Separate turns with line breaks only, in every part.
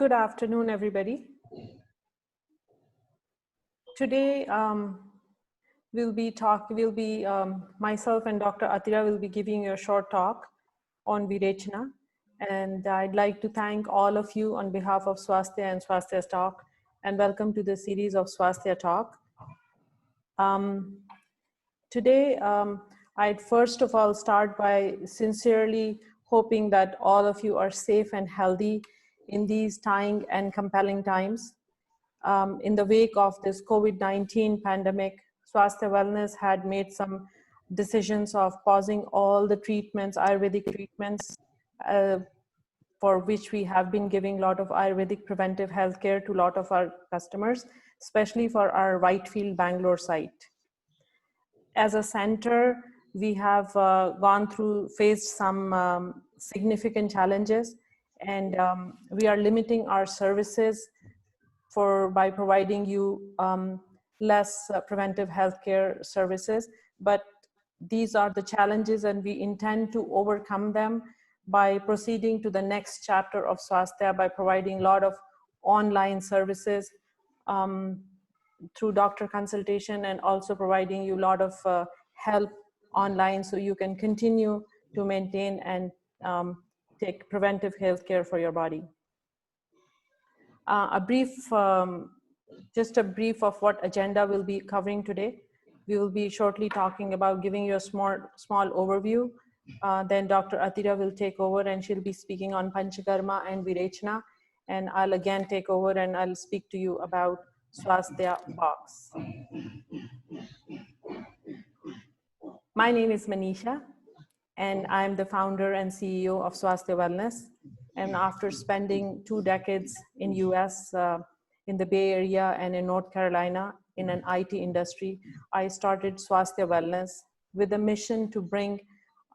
Good afternoon, everybody. Today, myself and Dr. Atira will be giving you a short talk on Virechana. And I'd like to thank all of you on behalf of Swasthya and SwaasthyaTALK, and welcome to the series of SwaasthyaTALK. Today, I'd first of all start by sincerely hoping that all of you are safe and healthy in these trying and compelling times. In the wake of this COVID-19 pandemic, Swasthya Wellness had made some decisions of pausing all the treatments, Ayurvedic treatments, for which we have been giving a lot of Ayurvedic preventive healthcare to a lot of our customers, especially for our Whitefield, Bangalore site. As a center, we have faced some significant challenges, and we are limiting our services by providing you less preventive healthcare services. But these are the challenges, and we intend to overcome them by proceeding to the next chapter of Swasthya by providing a lot of online services through doctor consultation, and also providing you a lot of help online so you can continue to maintain and take preventive healthcare for your body. Just a brief of what agenda we'll be covering today. We will be shortly talking about giving you a small overview. Then Dr. Atira will take over, and she'll be speaking on panchakarma and Virechana. And I'll again take over, and I'll speak to you about SwaasthyaBOX. My name is Manisha, and I'm the founder and CEO of Swasthya Wellness. And after spending 2 decades in US, in the Bay Area and in North Carolina in an IT industry, I started Swasthya Wellness with a mission to bring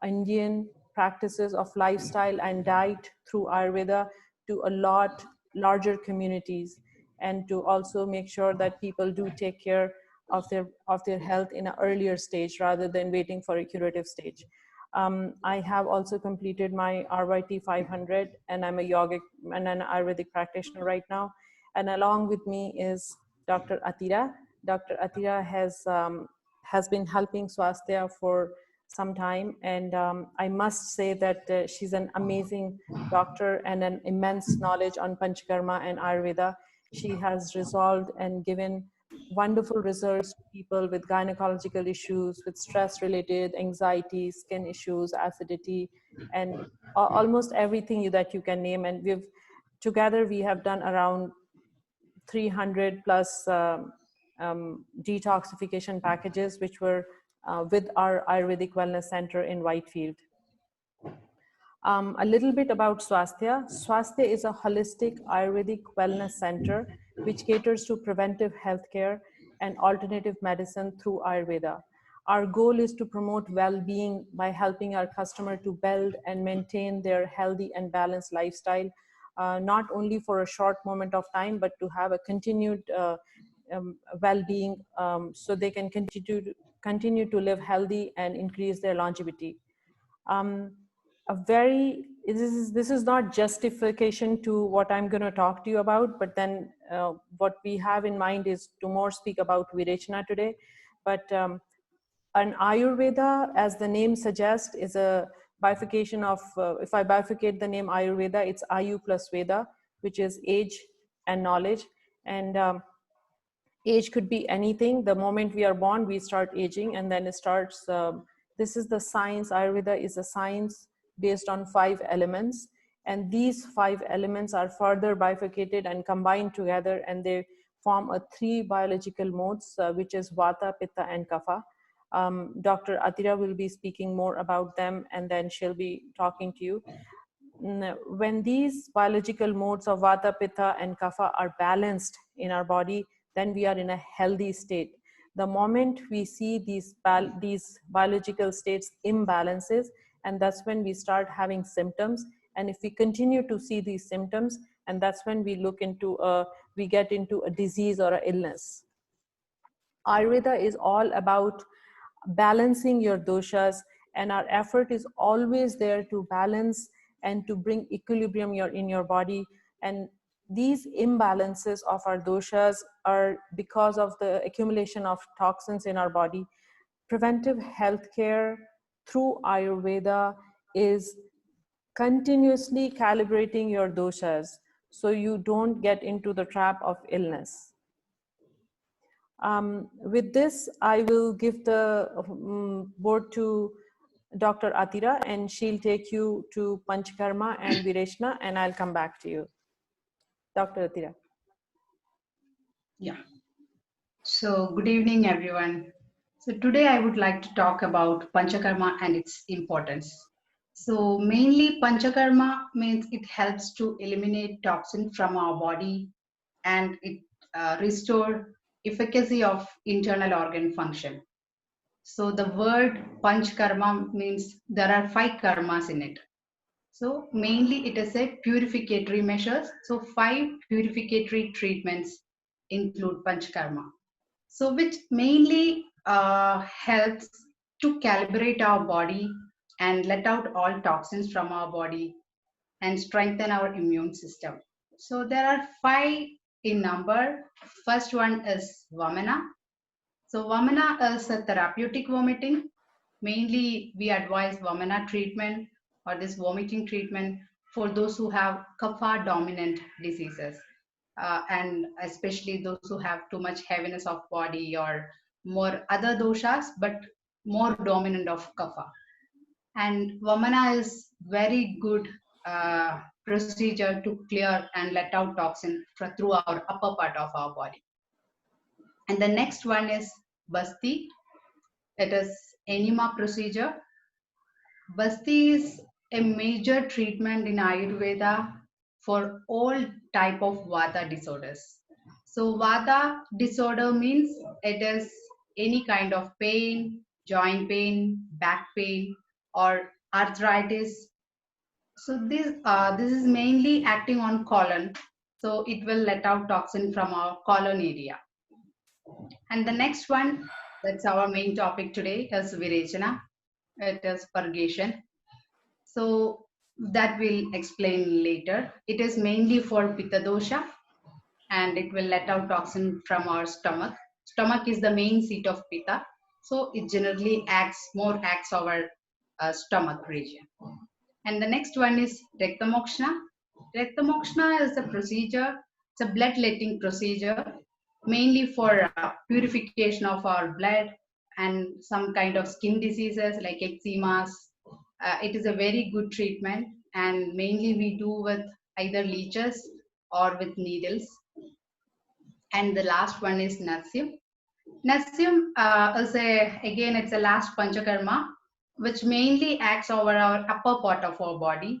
Indian practices of lifestyle and diet through Ayurveda to a lot larger communities, and to also make sure that people do take care of their health in an earlier stage rather than waiting for a curative stage. I have also completed my RYT 500, and I'm a yogic and an Ayurvedic practitioner right now. And along with me is Dr. Atira. Dr. Atira has been helping Swasthya for some time, and I must say that she's an amazing doctor and an immense knowledge on panchakarma and Ayurveda. She has resolved and given wonderful results to people with gynecological issues, with stress-related anxiety, skin issues, acidity, and almost everything that you can name. And together we have done around 300 plus detoxification packages, which were with our Ayurvedic Wellness Center in Whitefield. A little bit about Swasthya. Swasthya is a holistic Ayurvedic wellness center which caters to preventive healthcare and alternative medicine through Ayurveda. Our goal is to promote well-being by helping our customer to build and maintain their healthy and balanced lifestyle, not only for a short moment of time, but to have a continued well-being so they can continue to live healthy and increase their longevity. This is not justification to what I'm going to talk to you about, but then what we have in mind is to more speak about Virechana today. But an Ayurveda, as the name suggests, is a bifurcation of, if I bifurcate the name Ayurveda, it's Ayu plus Veda, which is age and knowledge. And age could be anything. The moment we are born, we start aging, and then it starts, this is the science. Ayurveda is a science based on 5 elements. And these 5 elements are further bifurcated and combined together, and they form 3 biological modes, which is Vata, Pitta, and Kapha. Dr. Atira will be speaking more about them, and then she'll be talking to you. When these biological modes of Vata, Pitta, and Kapha are balanced in our body, then we are in a healthy state. The moment we see these biological states imbalances, and that's when we start having symptoms. And if we continue to see these symptoms, and that's when we get into a disease or an illness. Ayurveda is all about balancing your doshas, and our effort is always there to balance and to bring equilibrium in your body. And these imbalances of our doshas are because of the accumulation of toxins in our body. Preventive healthcare through Ayurveda is continuously calibrating your doshas so you don't get into the trap of illness. With this, I will give the board to Dr. Atira, and she'll take you to Panchakarma and Virechana, and I'll come back to you. Dr. Atira.
Yeah. So good evening, everyone. So today I would like to talk about panchakarma and its importance. So mainly panchakarma means it helps to eliminate toxin from our body, and it restore efficacy of internal organ function. So the word panchakarma means there are 5 karmas in it. So mainly it is a purificatory measures. So 5 purificatory treatments include panchakarma. So which mainly helps to calibrate our body and let out all toxins from our body and strengthen our immune system. So there are 5 in number. First one is Vamana. So Vamana is a therapeutic vomiting. Mainly we advise Vamana treatment or this vomiting treatment for those who have kapha dominant diseases. And especially those who have too much heaviness of body or more other doshas, but more dominant of kapha. And Vamana is very good procedure to clear and let out toxin through our upper part of our body. And the next one is Basti. It is enema procedure. Basti is a major treatment in Ayurveda for all type of Vata disorders. So Vata disorder means it is any kind of pain, joint pain, back pain, or arthritis. So this is mainly acting on colon. So it will let out toxin from our colon area. And the next one, that's our main topic today, is Virechana. It is purgation. So that we'll explain later. It is mainly for Pitta dosha, and it will let out toxin from our stomach. Stomach is the main seat of Pitta, so it generally acts our stomach region. And the next one is Rektamokshana. Rektamokshana is a procedure, it's a bloodletting procedure, mainly for purification of our blood and some kind of skin diseases like eczemas. It is a very good treatment, and mainly we do with either leeches or with needles. And the last one is Nasyam. Nasyam again, it's a last panchakarma, which mainly acts over our upper part of our body,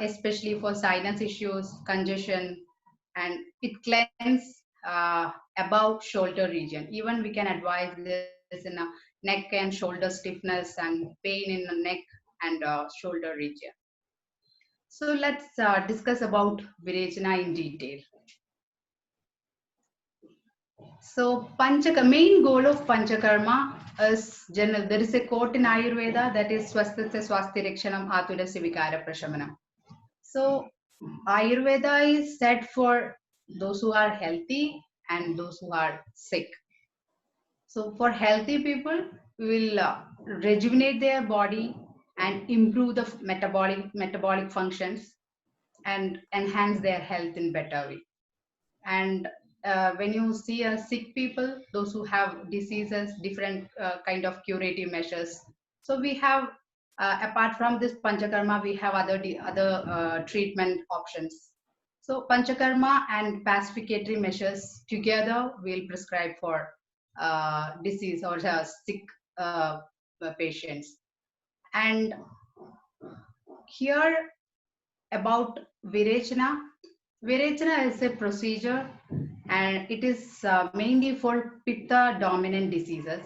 especially for sinus issues, congestion, and it cleanses above shoulder region. Even we can advise this in a neck and shoulder stiffness and pain in the neck and shoulder region. So let's discuss about Virechana in detail. So main goal of panchakarma is general. There is a quote in Ayurveda that is SwaasthyaTALK Atura Sivikara Prashamanam. So Ayurveda is set for those who are healthy and those who are sick. So for healthy people, we will rejuvenate their body and improve the metabolic functions and enhance their health in better way. And when you see sick people, those who have diseases, different kind of curative measures. So we have, apart from this panchakarma, we have other treatment options. So panchakarma and pacificatory measures together will prescribe for disease or sick patients. And here about Virechana. Virechana is a procedure, and it is mainly for Pitta dominant diseases,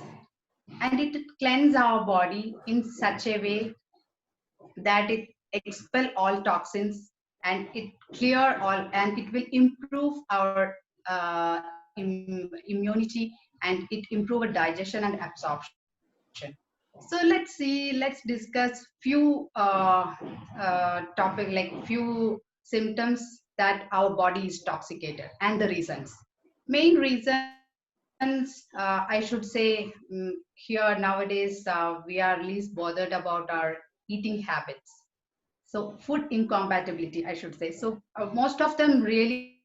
and it cleanses our body in such a way that it expel all toxins and it clear all, and it will improve our immunity, and it improve our digestion and absorption. So let's discuss few topic like few symptoms that our body is toxicated and the reasons. Main reasons, I should say, here nowadays we are least bothered about our eating habits. So food incompatibility, I should say. So most of them really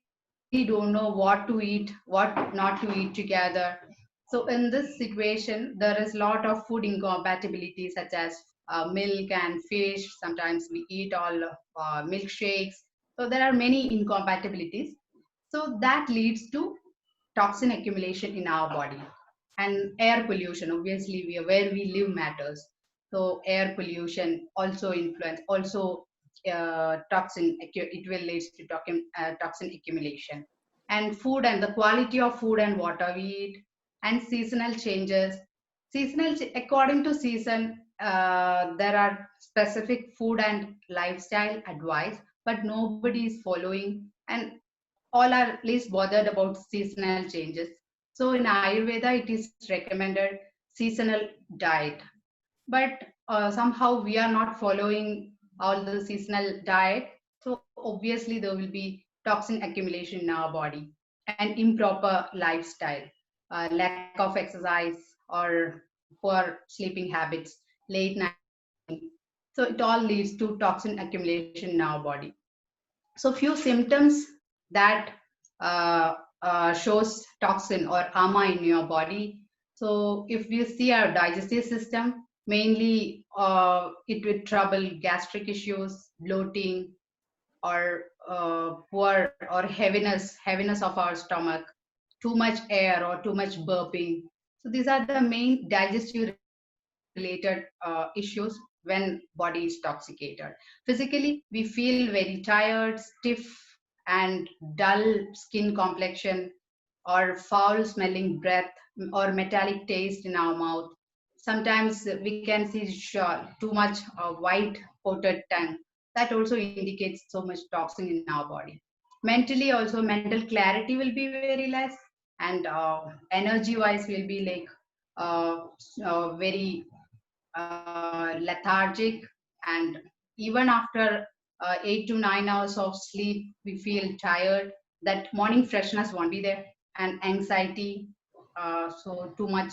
don't know what to eat, what not to eat together. So in this situation, there is a lot of food incompatibility, such as milk and fish. Sometimes we eat all milkshakes. So there are many incompatibilities. So that leads to toxin accumulation in our body. And air pollution, obviously where we live matters. So air pollution also influence, also it will lead to toxin accumulation. And food, and the quality of food and water we eat, and seasonal changes. According to season, there are specific food and lifestyle advice, but nobody is following, and all are least bothered about seasonal changes. So in Ayurveda, it is recommended seasonal diet, but somehow we are not following all the seasonal diet. So obviously there will be toxin accumulation in our body, and improper lifestyle, lack of exercise, or poor sleeping habits, late night scrolling. So it all leads to toxin accumulation in our body. So few symptoms that shows toxin or ama in your body. So if we see our digestive system, mainly it will trouble gastric issues, bloating, or poor or heaviness of our stomach, too much air or too much burping. So these are the main digestive related issues when body is toxicated. Physically, we feel very tired, stiff, and dull skin complexion, or foul smelling breath, or metallic taste in our mouth. Sometimes we can see too much white coated tongue. That also indicates so much toxin in our body. Mentally also, mental clarity will be very less, and energy wise will be like very lethargic, and even after 8 to 9 hours of sleep we feel tired. That morning freshness won't be there, and anxiety, so too much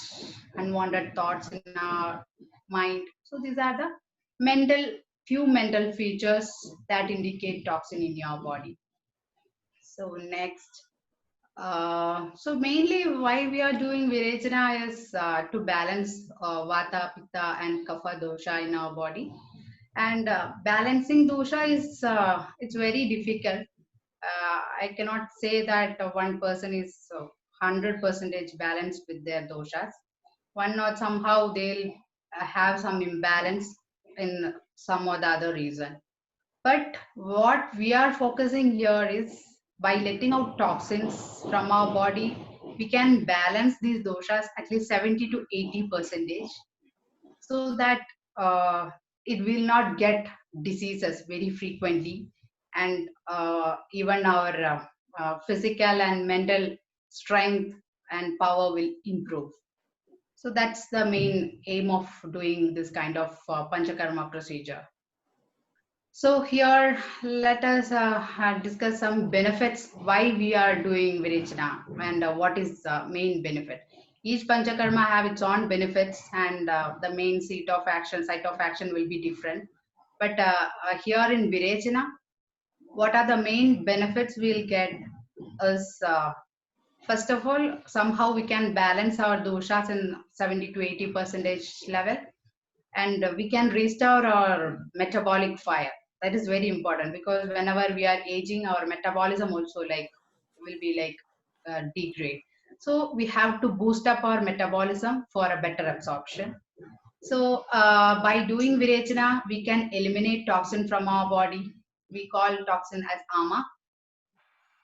unwanted thoughts in our mind. So these are the mental few mental features that indicate toxin in your body. So next, so mainly why we are doing Virechana is to balance Vata, Pitta and Kapha dosha in our body. And balancing dosha is it's very difficult. I cannot say that one person is 100% balanced with their doshas. One or somehow they'll have some imbalance in some or the other reason. But what we are focusing here is by letting out toxins from our body, we can balance these doshas at least 70 to 80 percentage, so that uh, it will not get diseases very frequently, and even our physical and mental strength and power will improve. So that's the main aim of doing this kind of panchakarma procedure. So here, let us discuss some benefits why we are doing Virechana, and what is the main benefit. Each panchakarma have its own benefits, and the main site of action will be different. But here in Virechana, what are the main benefits we'll get is, first of all, somehow we can balance our doshas in 70 to 80 percentage level, and we can restore our metabolic fire. That is very important, because whenever we are aging, our metabolism also like will be like degrade. So we have to boost up our metabolism for a better absorption. So by doing Virechana, we can eliminate toxin from our body. We call toxin as ama,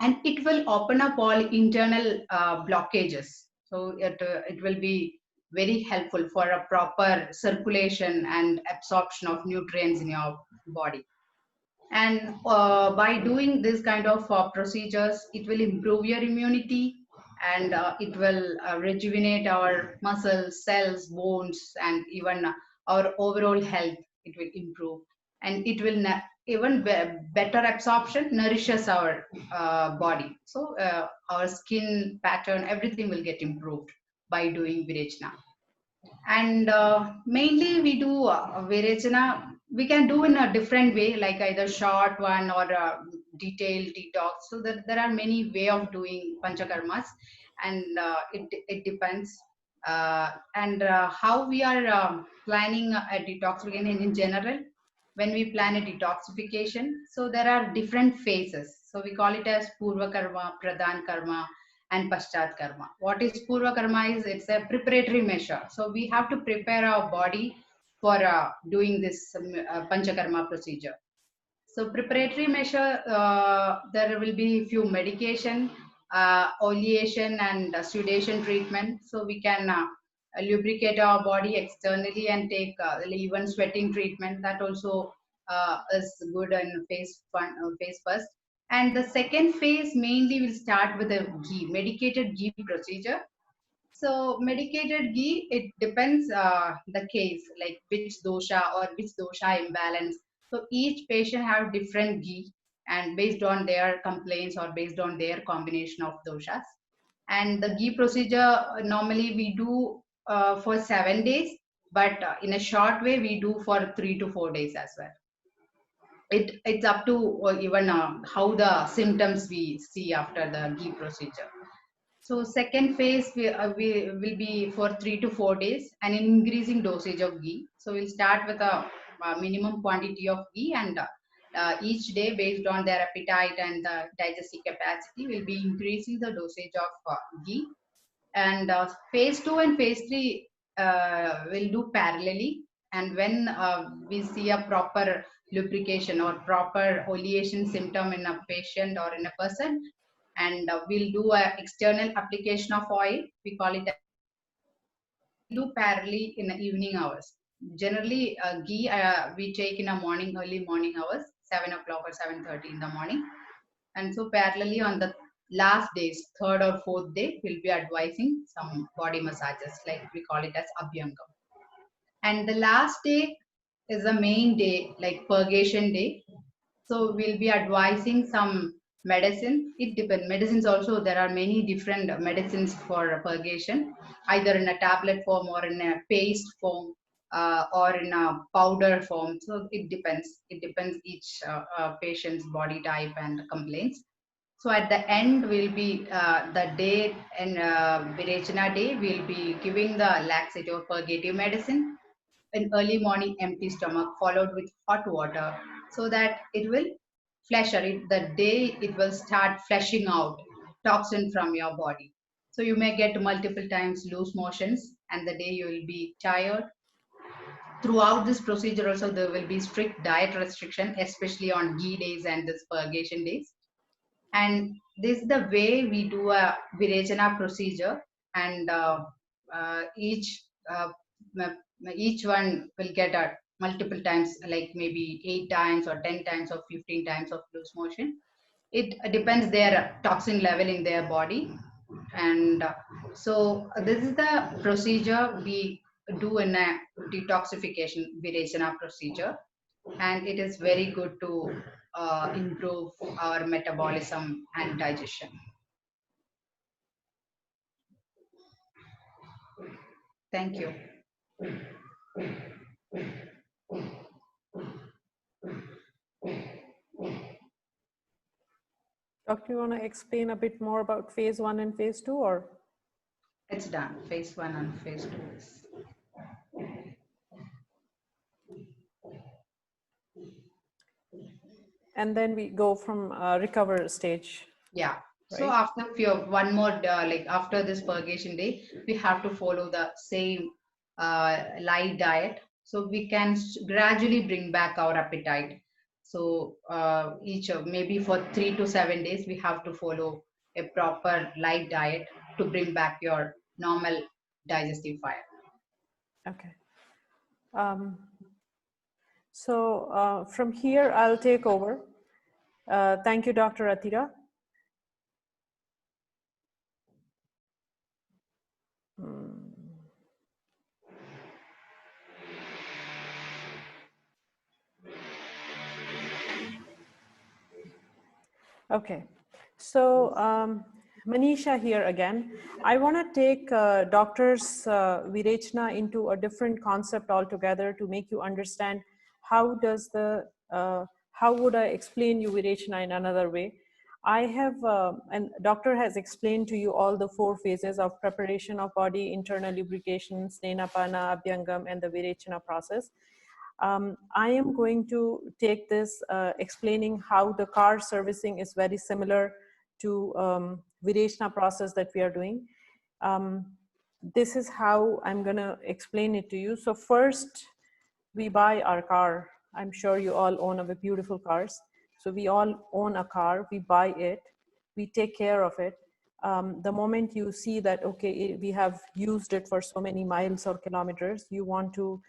and it will open up all internal blockages. So it will be very helpful for a proper circulation and absorption of nutrients in your body. And by doing this kind of procedures, it will improve your immunity, and it will rejuvenate our muscles, cells, bones, and even our overall health. It will improve. and it will even better absorption, nourishes our body. So our skin pattern, everything will get improved by doing Virechana. And mainly we do Virechana, we can do in a different way, like either short one or detailed detox. So there are many way of doing panchakarmas, and it depends. And how we are planning a detoxification in general, when we plan a detoxification, so there are different phases. So we call it as Purva Karma, Pradhan Karma, and Paschat Karma. What is Purva Karma is it's a preparatory measure. So we have to prepare our body for doing this Panchakarma procedure. So preparatory measure, there will be few medication, oleation and sudation treatment. So we can lubricate our body externally and take even sweating treatment. That also is good in phase first. And the second phase mainly will start with a ghee, medicated ghee procedure. So medicated ghee, it depends the case, like which dosha or which dosha imbalance. So each patient have different ghee, and based on their complaints or based on their combination of doshas. And the ghee procedure normally we do for 7 days, but in a short way we do for 3 to 4 days as well. It's up to even how the symptoms we see after the ghee procedure. So second phase we will be for 3 to 4 days and an increasing dosage of ghee. So we'll start with a minimum quantity of ghee, and each day based on their appetite and the digestive capacity will be increasing the dosage of ghee. And phase 2 and phase 3 will do parallelly. And when we see a proper lubrication or proper oleation symptom in a patient or in a person, and we'll do a external application of oil, we call it we'll do parallelly in the evening hours. Generally ghee we take in a morning, early morning hours, 7 o'clock or 7:30 in the morning. And so parallelly on the last days, third or fourth day, we'll be advising some body massages, like we call it as abhyangam. And the last day is the main day, like purgation day. So we'll be advising some medicine. It depends. Medicines also, there are many different medicines for purgation, either in a tablet form or in a paste form, or in a powder form. So it depends. It depends each patient's body type and complaints. So at the end will be the day, and Virechana day, we'll be giving the laxative or purgative medicine in early morning, empty stomach, followed with hot water, so that it will flush, or the day it will start flushing out toxin from your body. So you may get multiple times loose motions, and the day you will be tired. Throughout this procedure also there will be strict diet restriction, especially on ghee days and this purgation days. And this is the way we do a Virechana procedure. And uh, each one will get a multiple times, like maybe 8 times or 10 times or 15 times of loose motion. It depends their toxin level in their body. And so this is the procedure we do in a detoxification Virechana procedure. And it is very good to improve our metabolism and digestion. Thank you.
Doctor, you want to explain a bit more about phase 1 and phase 2, or?
It's done. Phase 1 and phase 2 is.
And then we go from recover stage.
Yeah.
Right?
So after one more, like after this purgation day, we have to follow the same light diet. So we can gradually bring back our appetite. So each of maybe for 3 to 7 days, we have to follow a proper light diet to bring back your normal digestive fire.
Okay. So from here, I'll take over. Thank you, Dr. Atira. Okay, so Manisha here again. I want to take doctor's Virechana into a different concept altogether to make you understand how does the, how would I explain you Virechana in another way. I have, and doctor has explained to you all the 4 phases of preparation of body, internal lubrication, Snenapana, Abhyangam, and the Virechana process. I am going to take this explaining how the car servicing is very similar to Virechana process that we are doing. Um, this is how I'm going to explain it to you. So first, we buy our car. I'm sure you all own a beautiful cars. So we all own a car, we buy it, we take care of it. The moment you see that, okay, we have used it for so many miles or kilometers, you want to,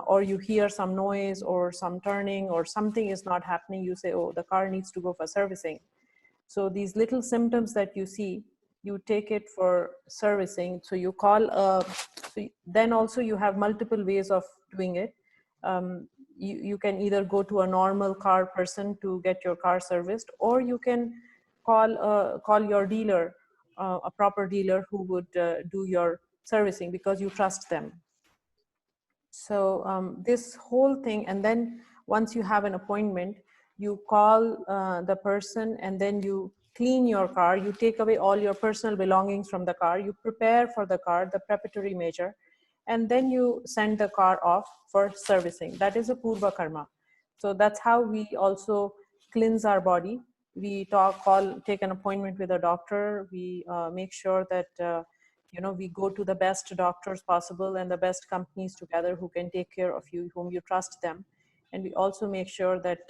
or you hear some noise or some turning or something is not happening, you say, oh, the car needs to go for servicing. So these little symptoms that you see, you take it for servicing. So you call, so then also you have multiple ways of doing it. You can either go to a normal car person to get your car serviced, or you can call your dealer, a proper dealer who would do your servicing because you trust them. So this whole thing, and then once you have an appointment, you call the person and then you clean your car, you take away all your personal belongings from the car, you prepare for the car, the preparatory measure, and then you send the car off for servicing. That is a purva karma. So that's how we also cleanse our body. We take an appointment with a doctor. We make sure that we go to the best doctors possible and the best companies together who can take care of you, whom you trust them. And we also make sure that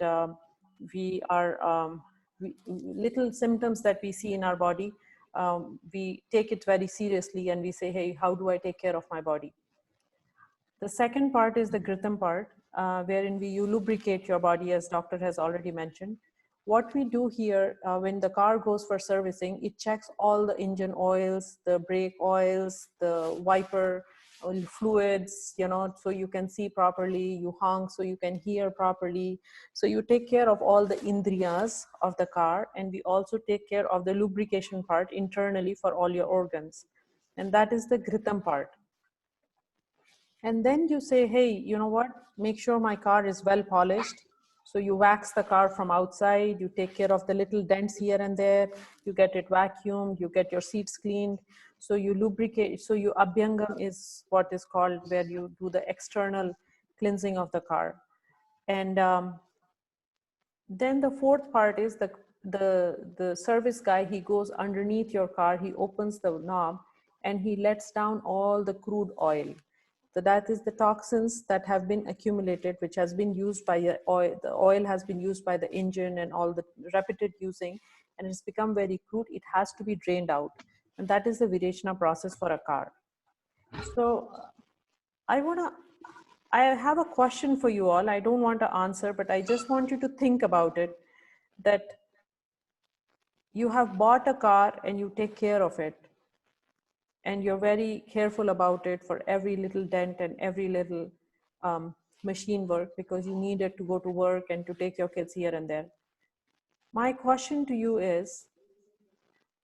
we are little symptoms that we see in our body, we take it very seriously and we say, hey, how do I take care of my body? The second part is the Gritam part, wherein you lubricate your body, as doctor has already mentioned. What we do here, when the car goes for servicing, it checks all the engine oils, the brake oils, the wiper fluids, so you can see properly, you honk so you can hear properly. So you take care of all the indriyas of the car, and we also take care of the lubrication part internally for all your organs. And that is the Gritam part. And then you say, hey, you know what, make sure my car is well polished. So you wax the car from outside, you take care of the little dents here and there, you get it vacuumed, you get your seats cleaned. So you lubricate, so you abhyangam is what is called, where you do the external cleansing of the car. And then the fourth part is the service guy, he goes underneath your car, he opens the knob and he lets down all the crude oil. So that is the toxins that have been accumulated, which has been used by the oil. The oil has been used by the engine and all the repeated using, and it's become very crude. It has to be drained out. And that is the Virechana process for a car. So I have a question for you all. I don't want to answer, but I just want you to think about it, that you have bought a car and you take care of it, and you're very careful about it for every little dent and every little machine work, because you need it to go to work and to take your kids here and there. My question to you is,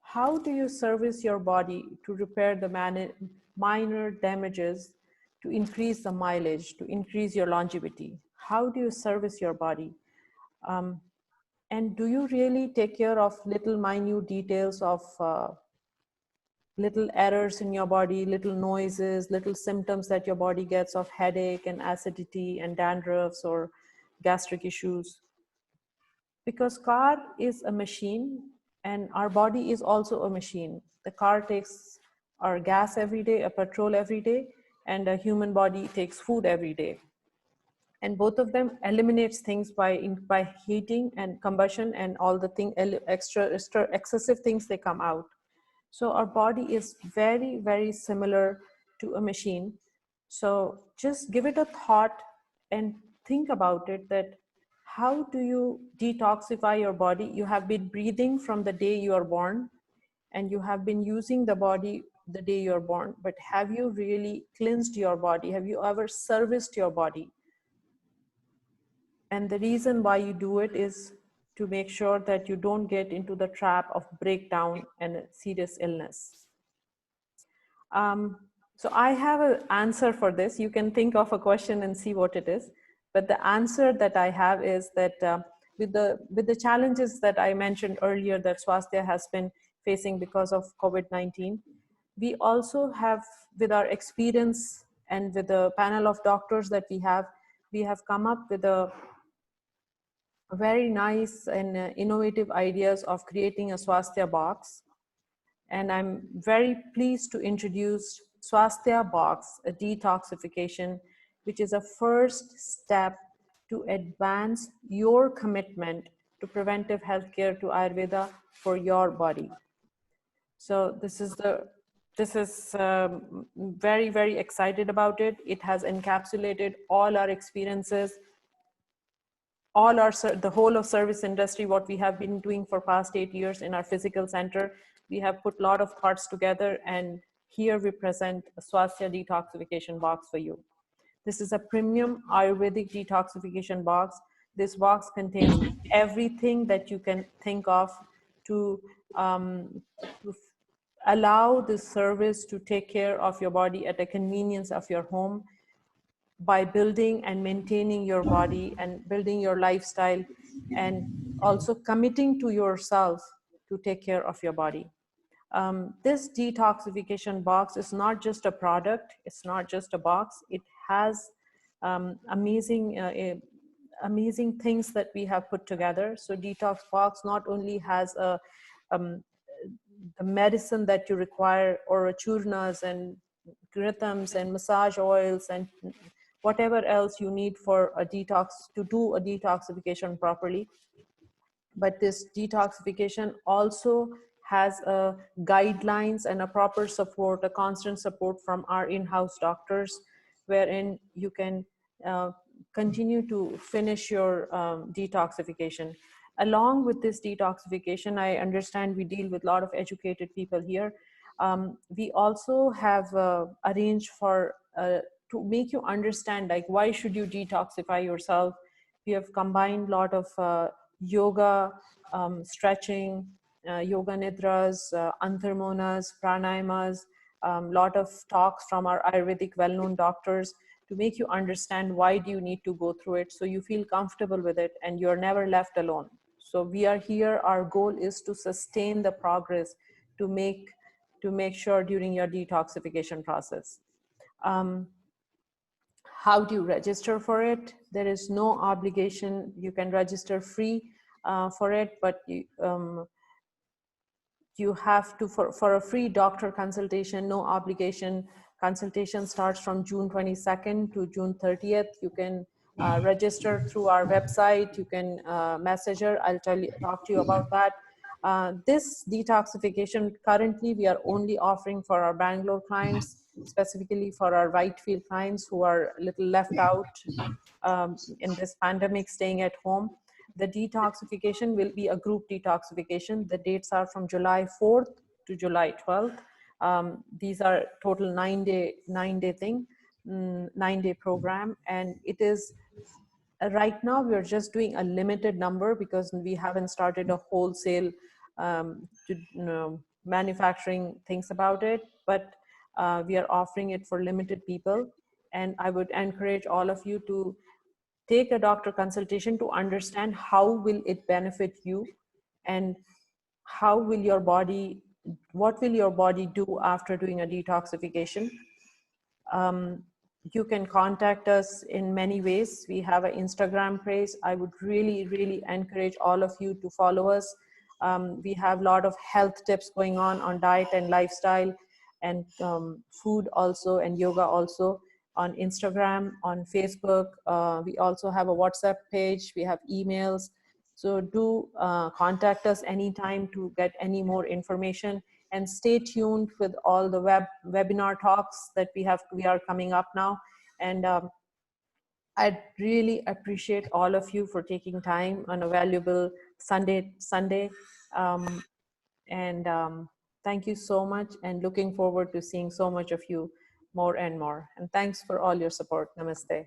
how do you service your body to repair the minor damages, to increase the mileage, to increase your longevity? How do you service your body? And do you really take care of little minute details of little errors in your body, little noises, little symptoms that your body gets of headache and acidity and dandruffs or gastric issues? Because car is a machine and our body is also a machine. The car takes our gas every day, a petrol every day, and a human body takes food every day. And both of them eliminates things by heating and combustion and all the extra excessive things, they come out. So our body is very, very similar to a machine. So just give it a thought and think about it, that how do you detoxify your body? You have been breathing from the day you are born, and you have been using the body the day you're born, but have you really cleansed your body? Have you ever serviced your body? And the reason why you do it is to make sure that you don't get into the trap of breakdown and serious illness. So I have an answer for this. You can think of a question and see what it is. But the answer that I have is that with the challenges that I mentioned earlier that Swasthya has been facing because of COVID-19, we also have, with our experience and with the panel of doctors that we have come up with a very nice and innovative ideas of creating a SwaasthyaBOX. And I'm very pleased to introduce swaasthyaBOX, a detoxification, which is a first step to advance your commitment to preventive healthcare, to Ayurveda for your body. So this is very, very excited about it. It has encapsulated all our experiences, the whole of service industry, what we have been doing for past 8 years in our physical center. We have put a lot of thoughts together, and here we present a Swasthya detoxification box for you. This is a premium Ayurvedic detoxification box. This box contains everything that you can think of to allow this service to take care of your body at the convenience of your home, by building and maintaining your body and building your lifestyle, and also committing to yourself to take care of your body. This detoxification box is not just a product, it's not just a box, it has amazing things that we have put together. So detox box not only has the medicine that you require, or churnas and rhythms and massage oils and whatever else you need for a detox, to do a detoxification properly. But this detoxification also has guidelines and a proper support, a constant support from our in-house doctors, wherein you can continue to finish your detoxification. Along with this detoxification, I understand we deal with a lot of educated people here. We also have arranged for to make you understand, like, why should you detoxify yourself. We have combined a lot of yoga, stretching, yoga nidras, antharmonas, pranayamas, lot of talks from our Ayurvedic well-known doctors, to make you understand why do you need to go through it, so you feel comfortable with it and you're never left alone. So we are here, our goal is to sustain the progress, to make sure during your detoxification process. How do you register for it? There is no obligation. You can register free for it, but you have to, for a free doctor consultation, no obligation. Consultation starts from June 22nd to June 30th. You can register through our website. You can message her. I'll talk to you about that. This detoxification, currently we are only offering for our Bangalore clients, specifically for our Whitefield clients who are a little left out in this pandemic, staying at home. The detoxification will be a group detoxification. The dates are from July 4th to July 12th. These are total 9-day thing, 9-day program. And it is, right now we're just doing a limited number because we haven't started a wholesale manufacturing things about it, but we are offering it for limited people. And I would encourage all of you to take a doctor consultation to understand how will it benefit you, and how will your body, what will your body do after doing a detoxification. You can contact us in many ways. We have an Instagram page. I would really, really encourage all of you to follow us. We have a lot of health tips going on diet and lifestyle, and food also, and yoga also, on Instagram, on Facebook. We also have a WhatsApp page. We have emails. So do contact us anytime to get any more information, and stay tuned with all the webinar talks that we are coming up now. And I'd really appreciate all of you for taking time on a valuable Sunday. Thank you so much, and looking forward to seeing so much of you more and more. And thanks for all your support. Namaste.